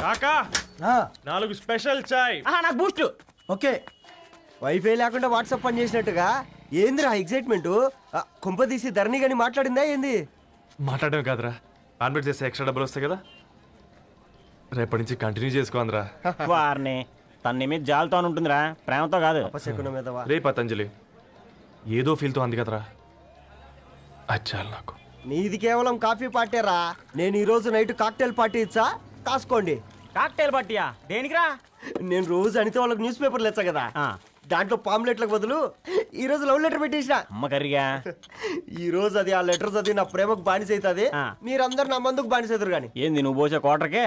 కాకా 4 స్పెషల్ చాయ్. నాకు Boost. Okay. Wifi లేకుండా వాట్సాప్ పని చేసినట్టుగా ఏందిరా ఎక్సైట్మెంట్? కుంప తీసి ధరణి గాని మాట్లాడిందా ఏంది? మాట్లాడమే కాదురా, కాన్వర్ట్ చేస్తే ఎక్స్ట్రా డబ్బులు వస్తాయి కదా, రేపటి నుంచి కంటిన్యూ చేసుకోందిరా. వారిని తన మీద జాలతో ఉంటుందిరా, ప్రేమతో కాదు. రే పతంజలి, ఏదో ఫీల్తో అంది కదరా, అచ్చాలి నాకు. నీది కేవలం కాఫీ పార్టీరా. నేను ఈ రోజు నైట్ కాక్టైల్ పార్టీ ఇచ్చా, కాసుకోండి. కాక్టైల్ పార్టీయా? దేనికిరా? నేను రోజు అనితే వాళ్ళకి న్యూస్ పేపర్లు ఇచ్చా కదా, దాంట్లో పాంప్లెట్లకు బదులు ఈ రోజు లవ్ లెటర్ పెట్టేసిన. అమ్మ కర్రీగా ఈ రోజు అది ఆ లెటర్ చదివి నా ప్రేమకు బానిస అవుతుంది, మీరందరు నా మందుకు బానిస అవుతారు. కానీ ఏంది నువ్వు పోసే క్వార్టర్కే?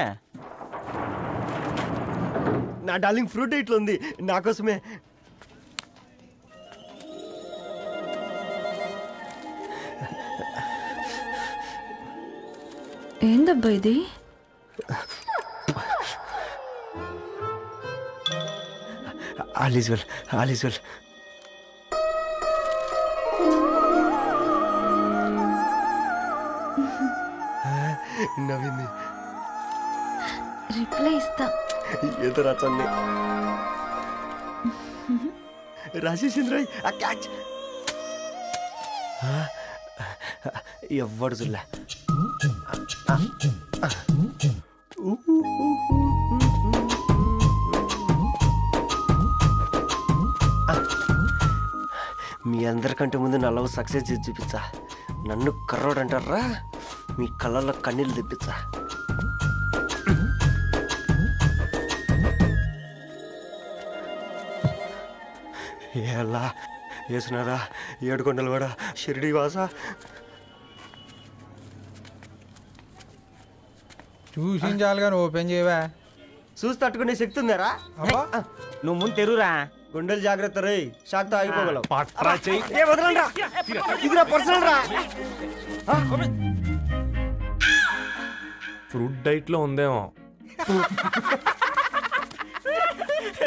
నా డార్లింగ్ ఫ్రూట్ ఇట్లా ఉంది నా కోసమే. ఏందబ్బా ఇది? All is well, all is well. నవ్వింది. రిప్లై ఇస్తా. ఏదో రచండి రాజేసింద్ర క్యాచ్. ఎవ్వడు జుల్లా. మీ అందరికంటే ముందు నా లవ్ సక్సెస్ చేసి చూపించా. నన్ను కర్రోడు అంటారా, మీ కళ్ళల్లో కన్నీళ్ళు తెప్పించా. ఎలా వేసినారా ఏడుకొండలు కూడా షిరిడి వాస. చూసించాలి కానీ ఓపెన్ చేయవా? చూసి తట్టుకునే శక్తి ఉందారా? నువ్వు ముందు తెరురా. గుండెలు జాగ్రత్త రే, షాక్ తో ఆగిపోగలవు. ఫ్రూట్ డైట్ లో ఉందేమో.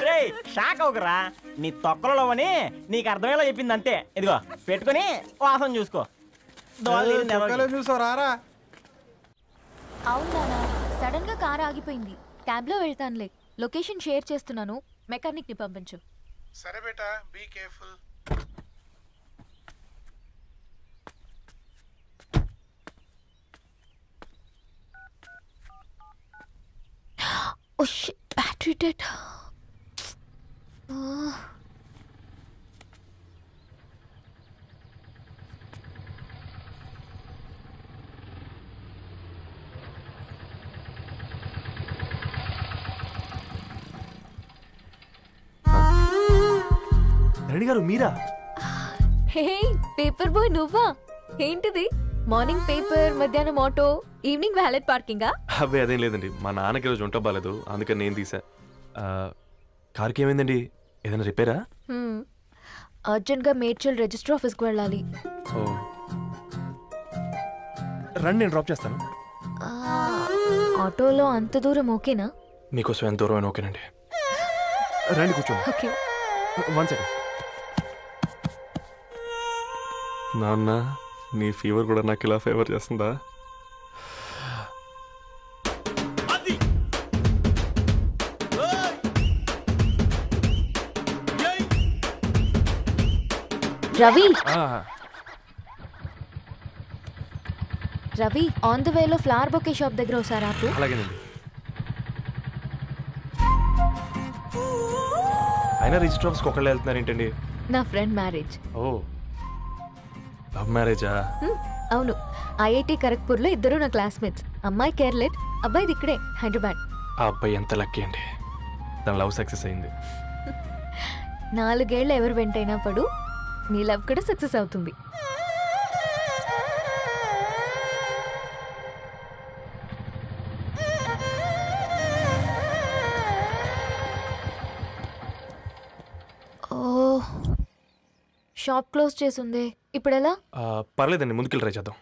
రే షాక్ అవుకరా, నీ తొక్కలలో అని నీకు అర్థమయ్యేలా చెప్పింది అంతే. ఇదిగో పెట్టుకుని వాసన చూసుకో. చూసారా? అవునా, సడన్ గా కార్ ఆగిపోయింది. క్యాబ్ లో వెళ్తానులే. లొకేషన్ షేర్ చేస్తున్నాను, మెకానిక్ ని పంపించు. సరే బేటా, be careful. Oh shit, battery dead. Dharani garu మీరా? హే పేపర్ బాయ్, నువ్వా? ఏంటిది? మార్నింగ్ పేపర్, మధ్యాహ్నం ఆటో, ఈవినింగ్ వ్యాలెట్ పార్కింగా? అబ్బే అదేం లేదండి, మా నాన్నకి రోజు ఉంట బాగాలేదు, అందుకని నేను తీసా. కార్కి ఏమైందండి? ఏదైనా రిపేరా? అర్జెంట్ గా మేడ్చల్ రిజిస్టర్ ఆఫీస్ కు వెళ్ళాలి. రండి, నేను డ్రాప్ చేస్తాను. ఆటోలో అంత దూరం ఓకేనా? మీకోసం ఎంత దూరం అయినా ఓకేనండి. రండి కూర్చోండి. ఓకే. 1 సెకండ్. నాన్న, నీ ఫీవర్ కూడా నాకు ఇలా ఫేవర్ చేస్తుందా? రవి, రవి ఆన్ ద వేలో ఫ్లవర్ బొకే షాప్ దగ్గర ఒకసారి ఆపు. అలాగేనండి. అయినా రిజిస్టర్ ఆఫీస్కి ఒకళ్ళు వెళ్తున్నారు ఏంటండి? నా ఫ్రెండ్ మ్యారేజ్. ఓ, లవ్ మ్యారేజా? అవును, ఐఐటి ఖరగ్పూర్ లో ఇద్దరు నా క్లాస్మేట్స్. అమ్మాయి కేర్లెట్, అబ్బాయిది ఇక్కడే హైదరాబాద్. ఆ అబ్బాయి ఎంత లక్కీ అండి, తన లవ్ సక్సెస్ అయింది. 4 ఏళ్ళు ఎవరు వెంటైనా పడు, నీ లవ్ కూడా సక్సెస్ అవుతుంది. ఓ, షాప్ క్లోజ్ చేసిందే, ఇప్పుడు ఎలా? పర్లేదండి, ముందుకెళ్ళి ట్రై చేద్దాం.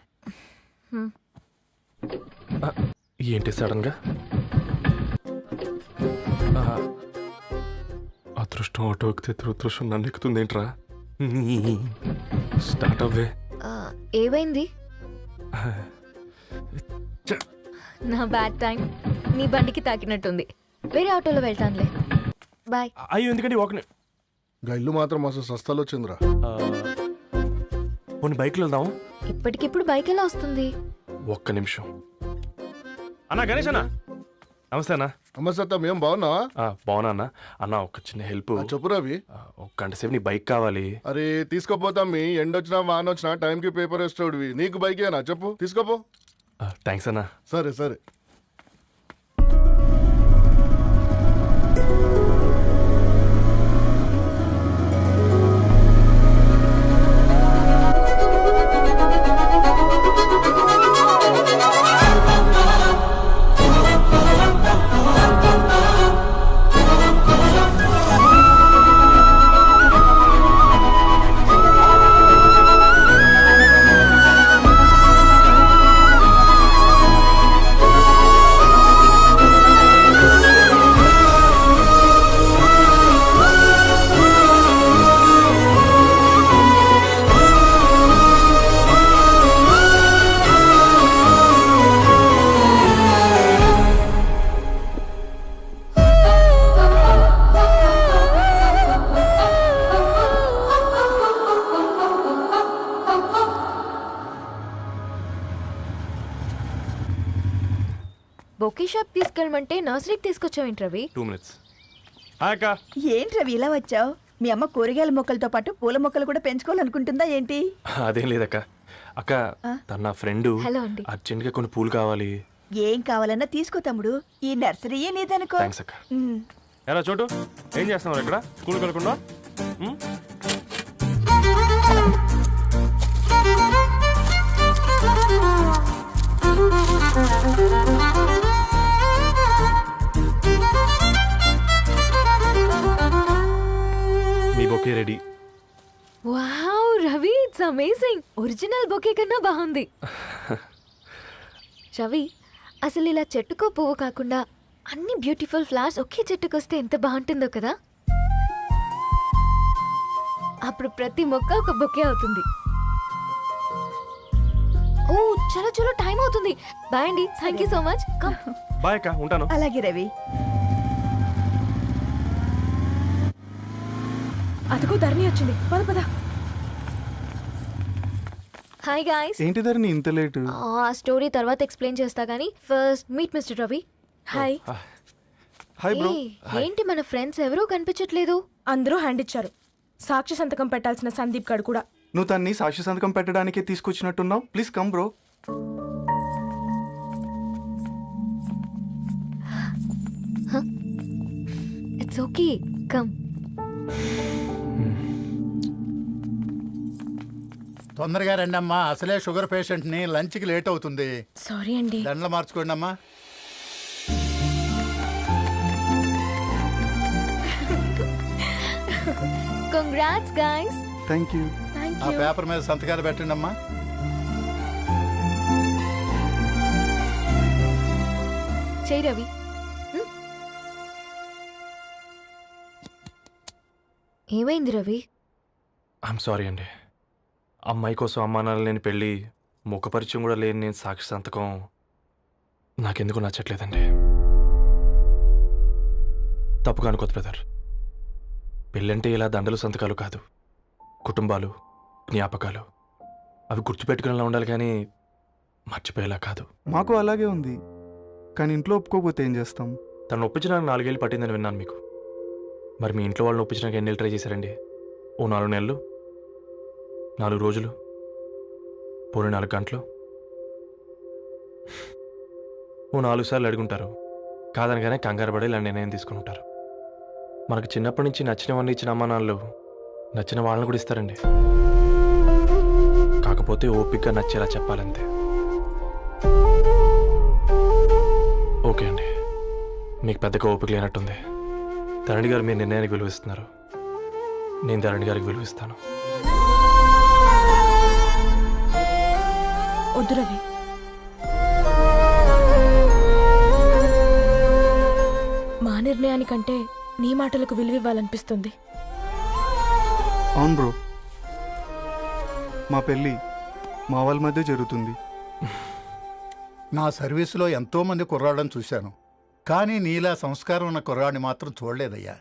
ఏంటి సడన్ గా? అదృష్టం ఆటో ఎక్కితే దురదృష్టం నన్ను ఎక్కుతుంది ఏంట్రా? స్టార్ట్ అవ్వే. ఏమైంది? నా బ్యాడ్ టైం. నీ బండికి తాకినట్టుంది. వేరే ఆటోలో వెళ్తానులే. బాయ్. అయ్యో ఎందుకండి ఒక గా ఇల్లు మాత్రం అసలు సస్తాలో వచ్చిందిరా. కొన్ని బైక్లో వెళ్దాం. ఇప్పటికిప్పుడు బైక్ ఎలా వస్తుంది? ఒక్క నిమిషం. అన్నా గణేష్ అన్న, నమస్తే అన్న. అమ్మ సత్తం ఏం బాగున్నావా? బాగున్నా అన్న. అన్న ఒక చిన్న హెల్ప్. చెప్పు రవి. ఒక గంట సేపు నీ బైక్ కావాలి. అరే తీసుకోపోతాం, మీ ఎండొచ్చినా వాన వచ్చినా టైంకి పేపర్ వేస్తాడువి. నీకు బైకేనా చెప్పు, తీసుకోపో. థ్యాంక్స్ అన్న. సరే సరే. బొకే షాప్ తీసుకెళ్ళమంటే నర్సరీకి తీసుకొచ్చావేంటి రవి? 2 minutes. హాయ్ అక్క. ఏంటి రవి ఇలా వచ్చావు? మీ అమ్మ కూరగాయల మొక్కలతో పాటు పూల మొక్కలు కూడా పెంచుకోవాలనుకుంటుందా ఏంటి? అదేం లేదక్క. అక్క తన నా ఫ్రెండ్. హలో అండి. అర్జెంట్గా కొన్ని పూలు కావాలి. ఏం కావాలన్నా తీసుకో తమ్ముడు, ఈ నర్సరీయే నీదనుకో. థ్యాంక్స్ అక్క. ఎలా చోటు ఏం చేస్తున్నావు ఇక్కడ? స్కూల్కి వెళ్ళకుండా? మీ bouquet ready. Wow Ravi, it's amazing. Original bouquet కన్నా బాగుంది. రవి, అసలు ఇలా చెట్టుకో పువ్వు కాకుండా అన్ని బ్యూటిఫుల్ ఫ్లవర్స్ ఒకే చెట్టుకు వస్తే ఎంత బాగుంటుందో కదా. అప్పుడు ప్రతి మొక్క ఒక బొకే అవుతుంది. ఓ చలో చలో, టైం అవుతుంది. బాయ్ అండి, thank you so much. Bye అక్క, ఉంటాను. అలాగే రవి. అదిగో ధరణి వచ్చింది, పద పద. Hi guys. ఏంటి ధరణి ఇంత లేటు? ఆ స్టోరీ తర్వాత ఎక్స్ప్లెయిన్ చేస్తా గానీ first meet mister Ravi. Hi. Hi bro. ఏంటి మన ఫ్రెండ్స్ ఎవరూ కనిపించట్లేదు? అందరూ హ్యాండ్ ఇచ్చారు. సాక్షి సంతకం పెట్టాల్సిన సందీప్ గడు కూడా. నువ్వు తన్ని సాక్షి సంతకం పెట్టడానికి తీసుకొచ్చినట్టున్నావు. Please come bro. It's okay, come. తొందరగా రండి అమ్మా, అసలే షుగర్ పేషెంట్ ని, లంచ్ కి లేట్ అవుతుంది. సారీ అండి. దండలు మార్చుకోండి అమ్మా. Congrats guys. Thank you. ఆ పేపర్ మీద సంతకాలు పెట్టండి అమ్మా. చెయ్ రవి. ఏమైంది రవి? ఐఎమ్ సారీ అండి. అమ్మాయి కోసం అమ్మా నాన్న లేని పెళ్ళి, ముఖ పరిచయం కూడా లేని నేను సాక్షి సంతకం నాకెందుకు నచ్చట్లేదండి. తప్పుగా అనుకోదు బ్రదర్. పెళ్ళంటే ఇలా దండలు సంతకాలు కాదు, కుటుంబాలు, జ్ఞాపకాలు. అవి గుర్తుపెట్టుకునేలా ఉండాలి కానీ మర్చిపోయేలా కాదు. మాకు అలాగే ఉంది, కానీ ఇంట్లో ఒప్పుకోకపోతే ఏం చేస్తాం? తను ఒప్పించడానికి 4 ఏళ్ళు పట్టిందని విన్నాను మీకు. మరి మీ ఇంట్లో వాళ్ళని ఒప్పించడానికి ఎన్ని ఏళ్ళు ట్రై చేశారండి? ఓ 4 నెలలు, 4 రోజులు, పోనీ 4 గంటలు, ఓ 4 సార్లు అడుగుంటారు. కాదనగానే కంగారు పడి ఇలా నిర్ణయం తీసుకుని ఉంటారు. మనకు చిన్నప్పటి నుంచి నచ్చినవన్నీ ఇచ్చిన అమ్మా నాన్నలు నచ్చిన వాళ్ళని కూడా ఇస్తారండి. కాకపోతే ఓపికగా నచ్చేలా చెప్పాలంతే. ఓకే అండి, మీకు పెద్దగా ఓపిక లేనట్టుంది. ధరణి గారు మీ నిర్ణయానికి విలువిస్తున్నారు, నేను ధరణి గారికి విలువిస్తాను. వద్దు రవి. మా నిర్ణయానికంటే నీ మాటలకు విలువివ్వాలనిపిస్తుంది. అవును బ్రో, మా పెళ్ళి మా వాళ్ళ మధ్య జరుగుతుంది. నా సర్వీసులో ఎంతో మంది కుర్రాళ్ళని చూశాను. కానీ నీలా సంస్కారం ఉన్న కుర్రాడిని మాత్రం చూడలేదయ్యా